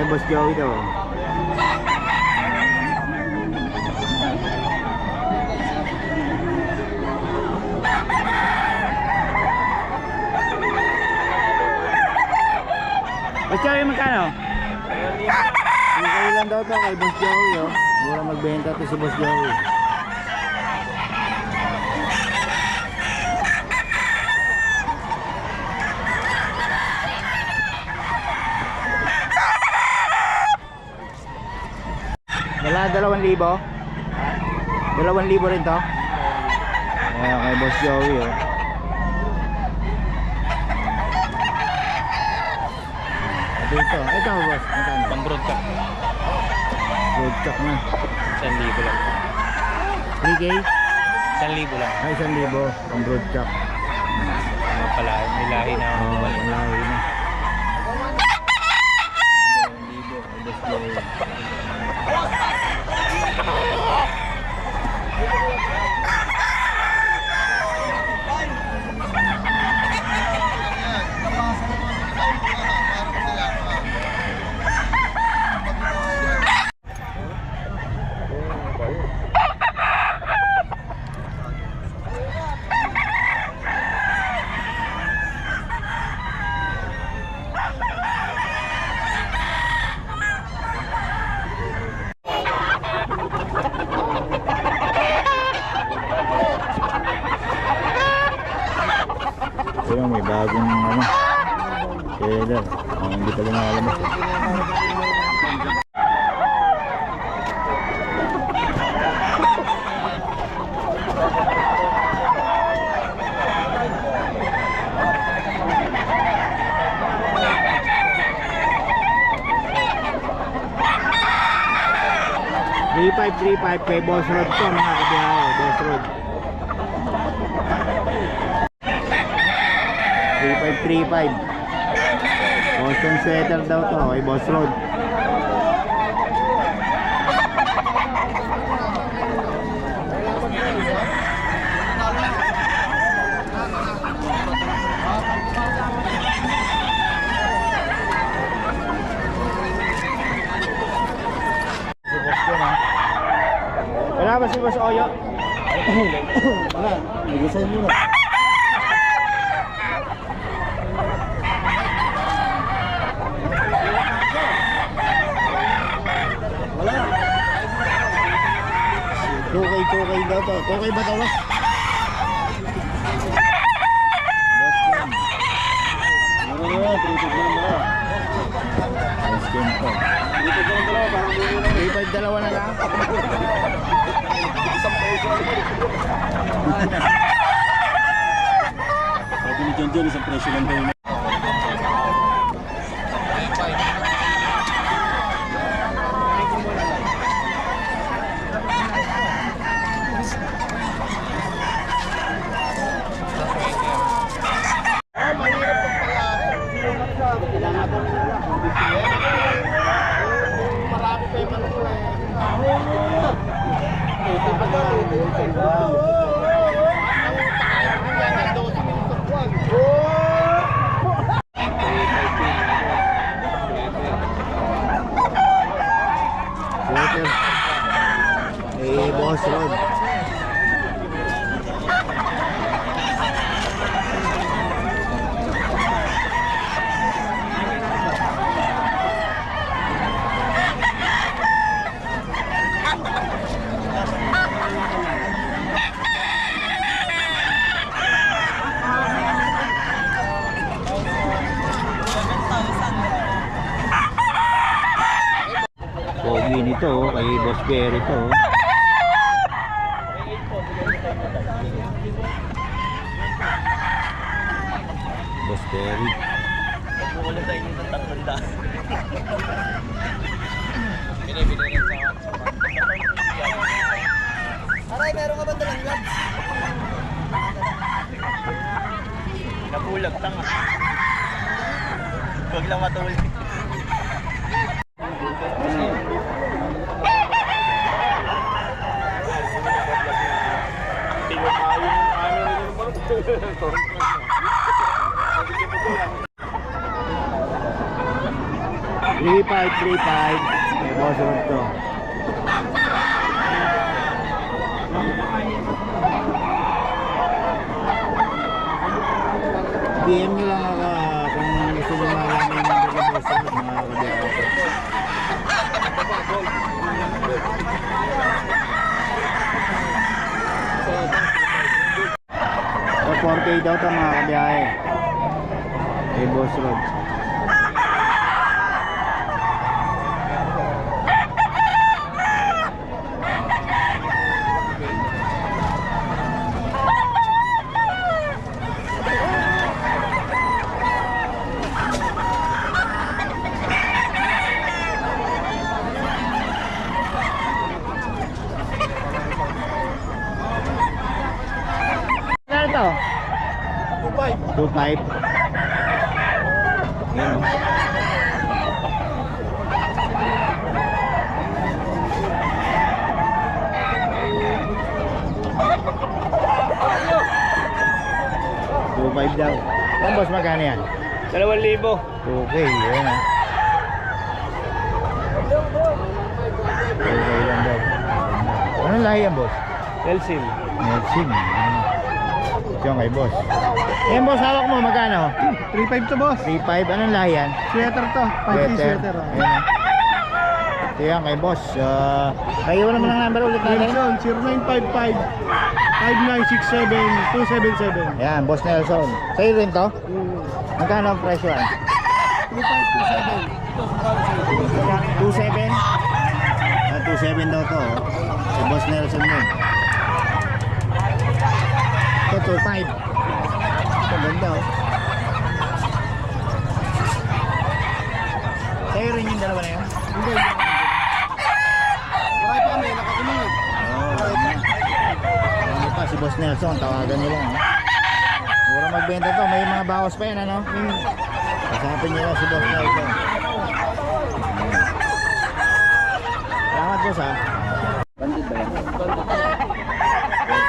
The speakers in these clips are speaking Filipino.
kay Boss Joey daw. Boss Joey, magkano? Yung kayo lang daw to kay Boss Joey, oh. Mura magbenta to si Boss Joey. Wala, 2,000? 2,000 rin to? Ayan kay Boss Joey, oh. Ito, boss. Magkano? Pang broadcast. Broadcast na. 1,000 lang. 3K? 1,000 lang. Ay, 1,000. Ang broadcast. Mga pala, may lahi na ako. Oo, ang lahi na. 2,000. Ayun, may bagong trailer. Hindi pala nalaman. $3,535 kay Boss Rod to, mga kabiyahe. Boss Rod 3,535. Boston sweater daw to kay Boss Rod. Wala ba si Boss Oyo? Wala, bigisan mo na. Wala. Tukay daw to. Tukay ba tawas? Best yan. Tritik mo na. Best yan to. Tritik mo na parang 3,500 na lang. sabi ni John John, isang presyo lang tayo. Boss Rod. Pogi nito, kay Boss Berry to. Boss Berry. Wala tayo yung 300. Binibili rin sa Aray, meron ka ba dalang gloves? nabulag tanga. Huwag lang matuloy. 3535. May boss road to. PM nyo lang ako kung gusto nyo malaman yung number ng boss road, mga kabiyahe. So 4K daw to mga kabiyahe. May boss road. Ano to? 2.5. Yan o. $2.5 daw. Ang boss, magkano yan? 2,000. Okay, yan ah. Okay lang daw. Anong lahi yan, boss? Elsin. Nelson. Ito kay boss. Yan boss, hawak mo, magkano? 3.5 to boss. 3.5, anong lahi yan? Sweater to. 5K sweater. Ayan ah. Ito yan kay boss. Kayo naman ang number ulit natin. Nelson, 0955-5967-277. Yan, boss Nelson. Sa'yo rin to? Magkano ang presyo yan? 2.7? 2.7 daw to. Si boss Nelson din. Ito 2.5. Ito ganda oh. Sa'yo rin yung dalawa na yun? Hindi. Bakit pa kami, nakakulungan. Oo, yun na. Ano pa, si boss Nelson, tawagan nyo lang oh. Mura magbenta to, may mga bawas pa yan ano? Kasapin nyo lang si boss Nelson. Salamat boss ha. Bandit ba yan?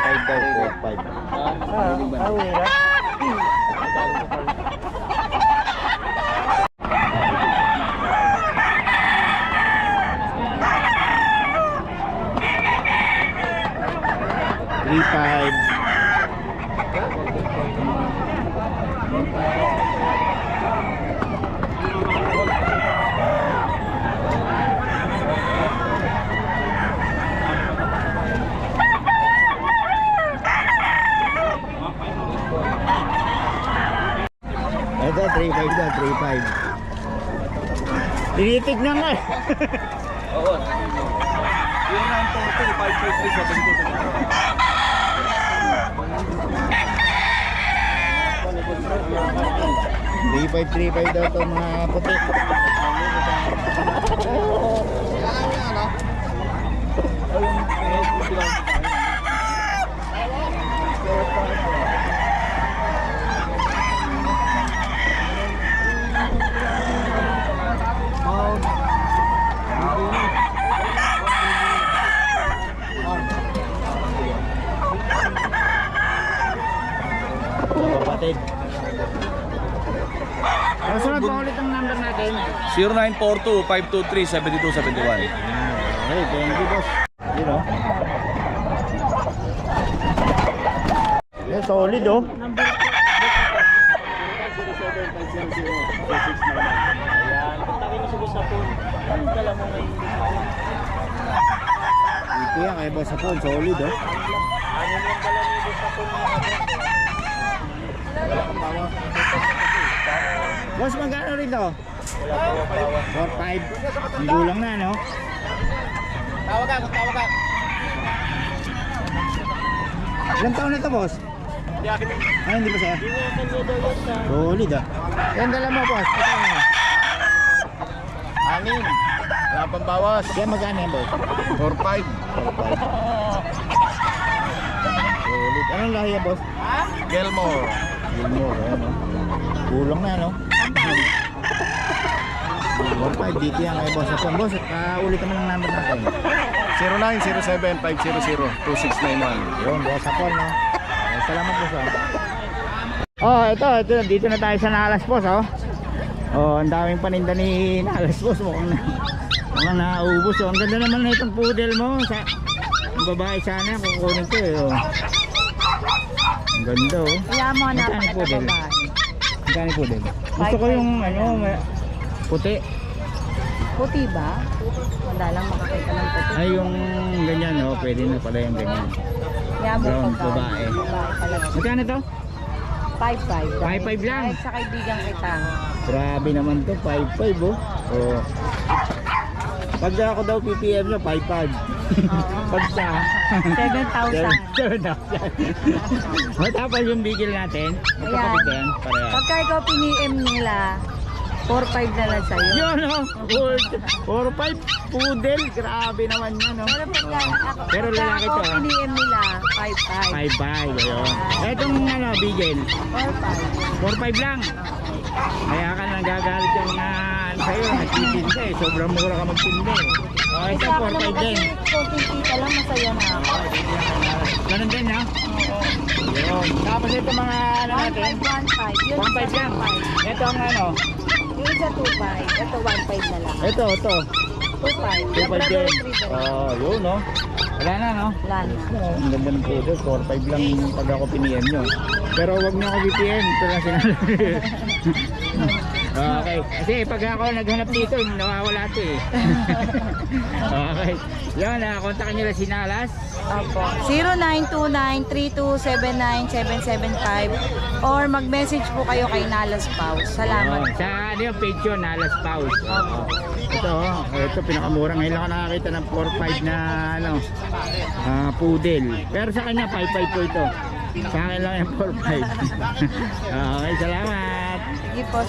4.5 daw, 4.5. Ito, 3.5 daw, 3.5. Tinitignan nga eh. Oo. Yung 3.5 daw ito mga puti. Kapatid. Sunod pa ulit ang number natin. 0942-523-7271. Hey, thank you boss. You know. Yeah, solid oh. Ito yan kay boss Apon, solid oh. Boss, magkano rito? 4.5. Hindi lang na, no? Tawagan. Ilang taon na ito, boss? Ay, hindi pa siya? Solid ah. Yan, dala mo, boss. Ito na. Anin. Wala pang bawas. Yan, magkano yan, boss? 4.5. 4.5. Solid. Anong lahi yan, boss? Gilmore. Gilmore, ayan o. Kulang na, no? 4.5 dito yan kay boss Apon. Boss, ulit naman ang number natin. 0907-500-2691. Yun, boss Apon, no? Salamat, boss, oh. Oh, ito, dito na tayo sa Nalas, boss, oh. Oh, ang daming paninda ni Nalas boss. Mukhang naubos. Oh. Ang ganda naman na itong poodle mo. Ang babae sana kukunin ko eh. Oh. Ang ganda oh. Kaya mo na Magkano po, Del? babae. Magkano poodle? Gusto ko yung ano, puti. Puti ba? Wala lang makakita ng puti. Ay yung ganyan oh. Pwede na pala yung ganyan. Kaya mo brown, pagka- babae. Babae talaga. Magkano to? 5'5". 5'5" lang. Kahit sa kaibigan kita. Grabe naman to, 5'5" oh. Oh. Pag ako daw PPM nyo, 5'5". Pag siya, 7,000. 7,000. Tapos yung bigil natin, magkakapit yan, pareha. Pagka ikaw piniem nila, 4'5" na lang sa'yo. Yun oh, 4'5", poodle, grabe naman yan oh. Pero pagka, Pero lalaki to, ako ah. piniem nila, 5'5". 5'5", ayun. Etong ano, bigil, 4'5". 4'5" lang. Kaya ka nagagalit yung mga ano sa'yo, nagtitinda eh. Sobrang mura ka magtinda eh. Oh, ito 4'5" din. Kung kita lang, masaya na ako. Ganun din ha? Yun. Tapos ito mga ano natin, 1'5". Yun 1'5" lang. Ito ang ano, Yung isa 2'5". Ito 1'5" na lang. ito. 2'5". 2'5" din. Oh, yun no. Wala na no? Wala na. Ang ganda ng poodle, 4'5" lang pag ako piniem nyo. Pero wag nyo ako BPM, ito lang sinabi. Okay, kasi pag ako naghanap dito, nawawala ito eh. Okay, yun, kontakin nyo lang si Nalas. Opo. 0929-3279-775 or mag-message po kayo kay Nalas Pau. Salamat. Sa ano yung page yun, Nalas Paus. Ito pinakamura. Ngayon lang ako nakakita ng 4'5" na ano, poodle. Pero sa kanya 5'5" po ito. Sa akin lang yung 4'5". Okay, salamat. Sige po.